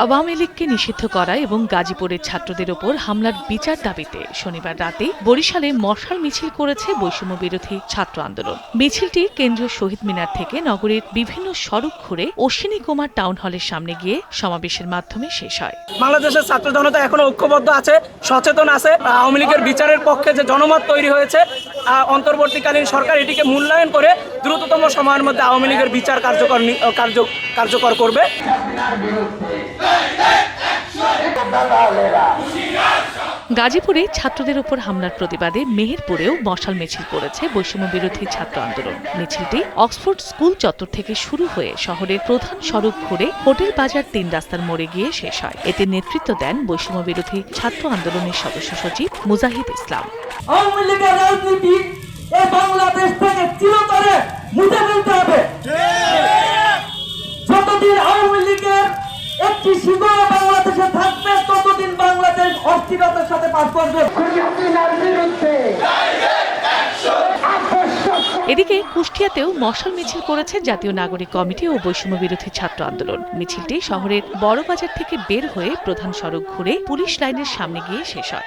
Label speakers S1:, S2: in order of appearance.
S1: আওয়ামী লীগকে নিষিদ্ধ করা এবং গাজীপুরের ছাত্রদের ওপর হামলার বিচার দাবিতে শনিবার রাতে বরিশালে মশাল মিছিল করেছে বৈষম্য বিরোধী ছাত্র আন্দোলন। মিছিলটি কেন্দ্রীয় শহীদ মিনার থেকে নগরীর বিভিন্ন সড়ক ঘুরে অশ্বিনী কুমার টাউন হলের সামনে গিয়ে সমাবেশের মাধ্যমে শেষ হয়।
S2: বাংলাদেশের ছাত্র জনতা এখনো ঐক্যবদ্ধ আছে, সচেতন আছে। আওয়ামী লীগের বিচারের পক্ষে যে জনমত তৈরি হয়েছে, অন্তর্বর্তীকালীন সরকার এটিকে মূল্যায়ন করে দ্রুততম সময়ের মধ্যে আওয়ামী লীগের বিচার কার্যকর করবে।
S1: গাজীপুরে ছাত্রদের উপর হামলার প্রতিবাদে মেহেরপুরেও মশাল মিছিল করেছে বৈষম্য বিরোধী ছাত্র আন্দোলন। মিছিলটি অক্সফোর্ড স্কুল চত্বর থেকে শুরু হয়ে শহরের প্রধান সড়ক ঘুরে হোটেল বাজার ৩ রাস্তার মোড়ে গিয়ে শেষ হয়। এতে নেতৃত্ব দেন বৈষম্য বিরোধী ছাত্র আন্দোলনের সদস্য সচিব মুজাহিদ ইসলাম।
S3: আওয়ামী লীগের রাজনীতি এই বাংলাদেশ থেকে চিরতরে মুছে ফেলতে হবে। যতদিন আওয়ামী লীগের একটি শিকড় বাংলাদেশে থাকবে, ততদিন বাংলাদেশ অস্থিরতার সাথে পার করবে।
S1: এদিকে কুষ্টিয়াতেও মশাল মিছিল করেছে জাতীয় নাগরিক কমিটি ও বৈষম্য বিরোধী ছাত্র আন্দোলন। মিছিলটি শহরের বড় বাজার থেকে বের হয়ে প্রধান সড়ক ঘুরে পুলিশ লাইনের সামনে গিয়ে শেষ হয়।